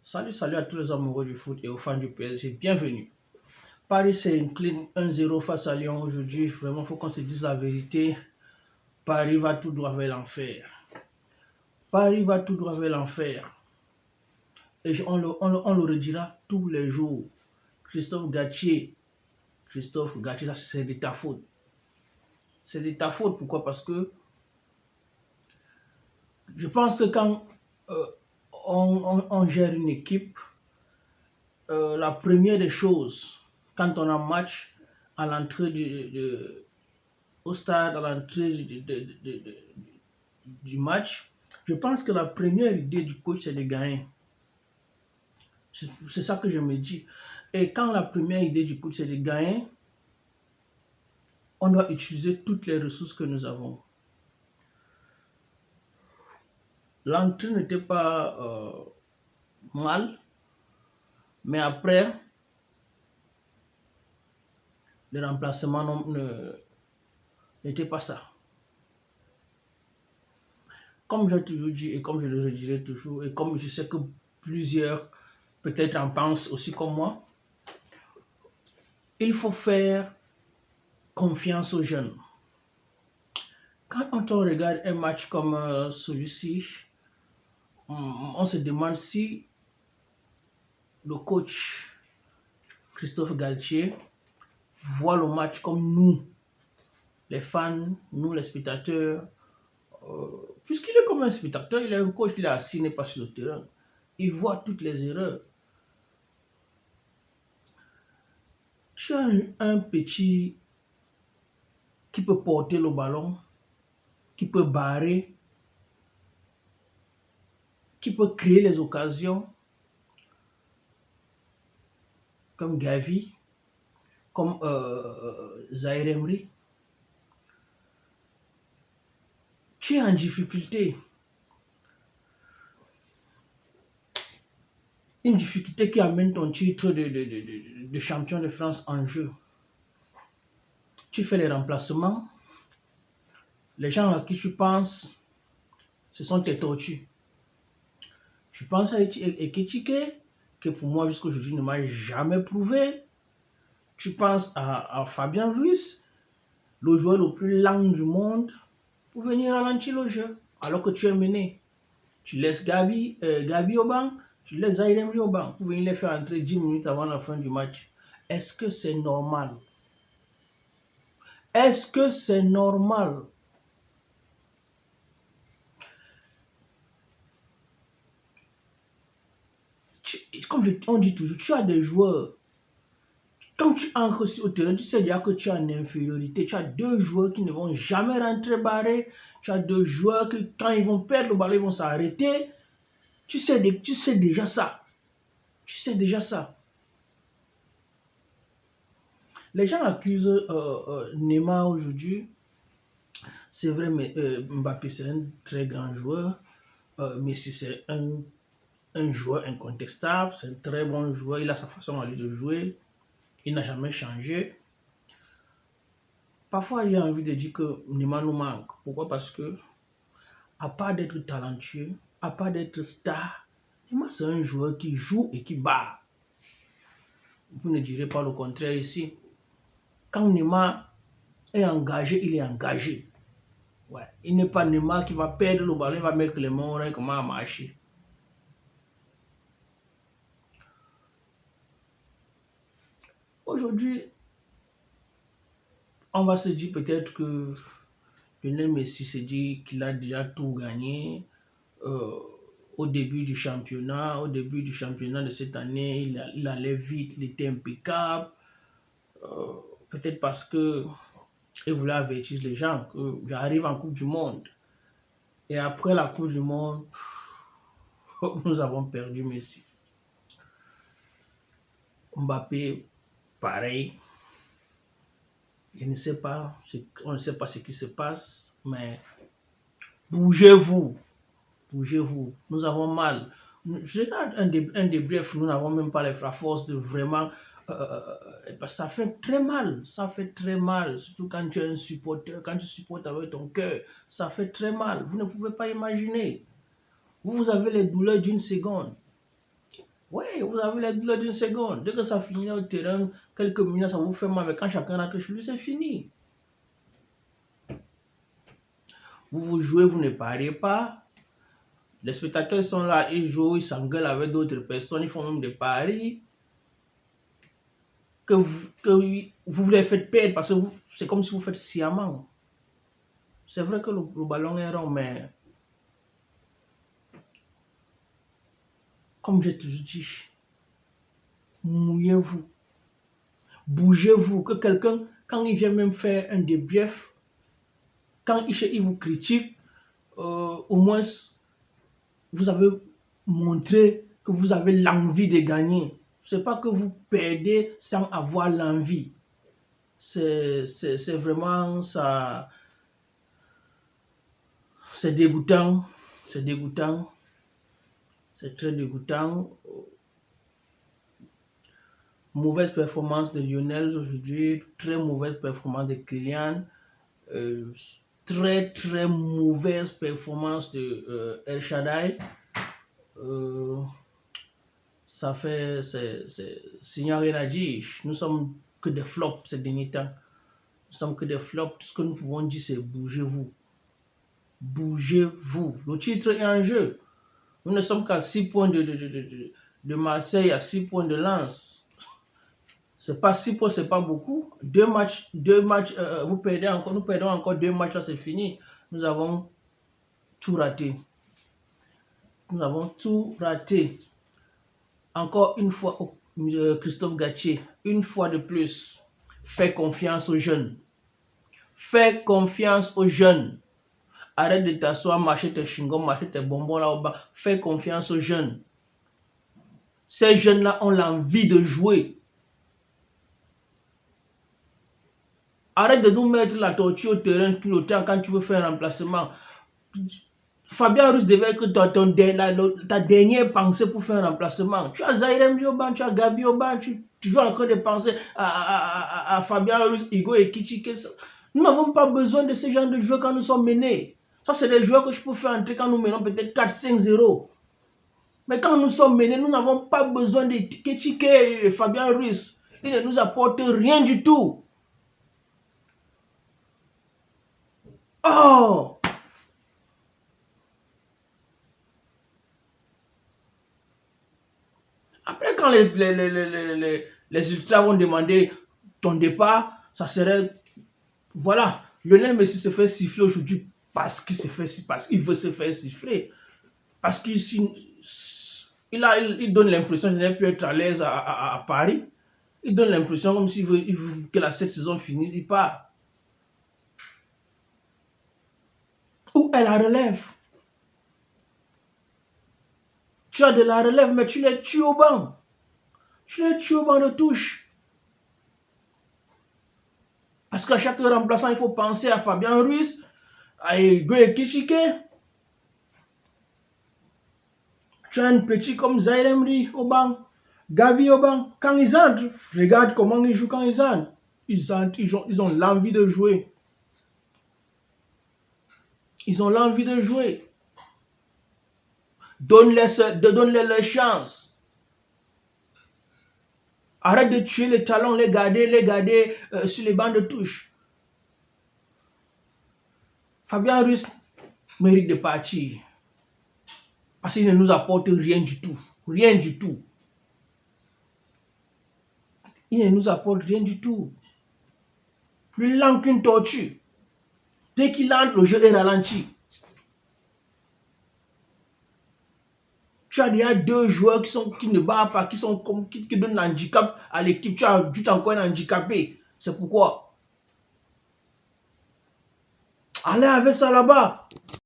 Salut, salut à tous les amoureux du foot et aux fans du PSG, bienvenue. Paris s'incline 1-0 face à Lyon aujourd'hui. Vraiment, il faut qu'on se dise la vérité. Paris va tout droit vers l'enfer. Paris va tout droit vers l'enfer. Et on le redira tous les jours. Christophe Galtier, ça c'est de ta faute. C'est de ta faute, pourquoi? Parce que je pense que quand on gère une équipe, la première des choses, quand on a un match, à l'entrée au stade, à l'entrée du match, je pense que la première idée du coach, c'est de gagner. C'est ça que je me dis. Et quand la première idée du coach, c'est de gagner, on doit utiliser toutes les ressources que nous avons. L'entrée n'était pas mal, mais après, le remplacement n'était pas ça. Comme j'ai toujours dit et comme je le redirai toujours, et comme je sais que plusieurs peut-être en pensent aussi comme moi, il faut faire confiance aux jeunes. Quand on regarde un match comme celui-ci, on se demande si le coach Christophe Galtier voit le match comme nous, les fans, nous les spectateurs. Puisqu'il est comme un spectateur, il est un coach, il est assis, il n'est pas sur le terrain. Il voit toutes les erreurs. Tu as un petit qui peut porter le ballon, qui peut barrer, qui peut créer les occasions, comme Gavi, comme Zaïre Emery. Tu es en difficulté. Une difficulté qui amène ton titre de champion de France en jeu. Tu fais les remplacements. Les gens à qui tu penses, ce sont tes tortues. Tu penses à Ekitike, que pour moi jusqu'à aujourd'hui ne m'a jamais prouvé. Tu penses à Fabien Ruiz, le joueur le plus lent du monde, pour venir ralentir le jeu, alors que tu es mené. Tu laisses Gavi au banc, tu laisses Zaïre Emery au banc, pour venir les faire entrer 10 minutes avant la fin du match. Est-ce que c'est normal? Est-ce que c'est normal? Comme on dit toujours, tu as des joueurs. Quand tu entres aussi au terrain, tu sais déjà que tu as une infériorité. Tu as deux joueurs qui ne vont jamais rentrer barrés. Tu as deux joueurs que quand ils vont perdre le ballon, ils vont s'arrêter. Tu sais déjà ça. Tu sais déjà ça. Les gens accusent Neymar aujourd'hui. C'est vrai, mais Mbappé, c'est un très grand joueur. Messi, c'est un joueur incontestable. C'est un très bon joueur. Il a sa façon à lui de jouer. Il n'a jamais changé. Parfois, j'ai envie de dire que Neymar nous manque. Pourquoi? Parce que, à part d'être talentueux, à part d'être star, Neymar, c'est un joueur qui joue et qui bat. Vous ne direz pas le contraire ici. Quand Neymar est engagé, il est engagé. Ouais. Il n'est pas Neymar qui va perdre le ballon, il va mettre les mains et comment marcher. Aujourd'hui, on va se dire peut-être que Lionel Messi se dit qu'il a déjà tout gagné. Au début du championnat de cette année, il allait vite, il était impeccable. Peut-être parce que il voulait avertir les gens que j'arrive en Coupe du Monde. Et après la Coupe du Monde, nous avons perdu Messi. Mbappé, pareil. Je ne sais pas, on ne sait pas ce qui se passe, mais bougez-vous, bougez-vous. Nous avons mal. Je regarde un débrief, nous n'avons même pas la force de vraiment. Ça fait très mal, ça fait très mal. Surtout quand tu es un supporter, quand tu supportes avec ton cœur, ça fait très mal. Vous ne pouvez pas imaginer. Vous avez les douleurs d'une seconde. Oui, vous avez les douleurs d'une seconde. Dès que ça finit au terrain, quelques minutes, ça vous fait mal. Mais quand chacun rentre chez lui, c'est fini. Vous jouez, vous ne pariez pas. Les spectateurs sont là, ils jouent, ils s'engueulent avec d'autres personnes, ils font même des paris que vous les faites perdre parce que c'est comme si vous faites sciemment. C'est vrai que le ballon est rond, mais comme j'ai toujours dit, mouillez-vous, bougez-vous, que quelqu'un, quand il vient même faire un débrief, quand il vous critique, au moins vous avez montré que vous avez l'envie de gagner. C'est pas que vous perdez sans avoir l'envie. C'est vraiment ça. C'est dégoûtant. C'est dégoûtant. C'est très dégoûtant. Mauvaise performance de Lionel aujourd'hui. Très mauvaise performance de Kylian. Très mauvaise performance de El Shaddai. Ça fait, s'il n'y a rien à dire, nous sommes que des flops ces derniers temps. Nous sommes que des flops. Tout ce que nous pouvons dire, c'est bougez-vous. Bougez-vous. Le titre est en jeu. Nous ne sommes qu'à 6 points de Marseille, à 6 points de Lens. C'est pas 6 points, c'est pas beaucoup. Deux matchs, vous perdez encore, nous perdons encore 2 matchs, là c'est fini. Nous avons tout raté. Nous avons tout raté. Encore une fois, Christophe Galtier, une fois de plus, fais confiance aux jeunes. Fais confiance aux jeunes. Arrête de t'asseoir, marcher tes chewing-gums, marcher tes bonbons là au bas. Fais confiance aux jeunes. Ces jeunes-là ont l'envie de jouer. Arrête de nous mettre la torture au terrain tout le temps quand tu veux faire un remplacement. Fabien Ruiz devait être ta dernière pensée pour faire un remplacement. Tu as Zairem au banc, tu as Gabi au banc, tu joues en train de penser à Fabien Ruiz, Hugo et Kichike. Nous n'avons pas besoin de ce genre de joueurs quand nous sommes menés. Ça, c'est des joueurs que je peux faire entrer quand nous menons peut-être 4-5-0. Mais quand nous sommes menés, nous n'avons pas besoin de Kichike et Fabien Ruiz. Ils ne nous apportent rien du tout. Oh! Après, quand les ultras vont demander ton départ, ça serait... Voilà, Lionel Messi se fait siffler aujourd'hui parce qu'il veut se faire siffler. Parce qu'il donne l'impression de ne plus être à l'aise à Paris. Il donne l'impression comme s'il veut que cette saison finisse, il part. Où est la relève? Tu as de la relève, mais tu les tues au banc. Tu les tues au banc de touche. Parce qu'à chaque remplaçant, il faut penser à Fabien Ruiz, à Goye Kichike. Tu as un petit comme Zairemri au banc, Gavi au banc. Quand ils entrent, regarde comment ils jouent quand ils entrent. Ils ont l'envie de jouer. Ils ont l'envie de jouer. Donne-les leur chance. Arrête de tuer les talons, les garder sur les bancs de touche. Fabien Ruiz mérite de partir. Parce qu'il ne nous apporte rien du tout. Rien du tout. Il ne nous apporte rien du tout. Plus lent qu'une tortue. Dès qu'il entre, le jeu est ralenti. Tu as déjà 2 joueurs qui ne battent pas, qui donnent l'handicap à l'équipe. Tu as encore un handicapé. C'est pourquoi. Allez avec ça là-bas.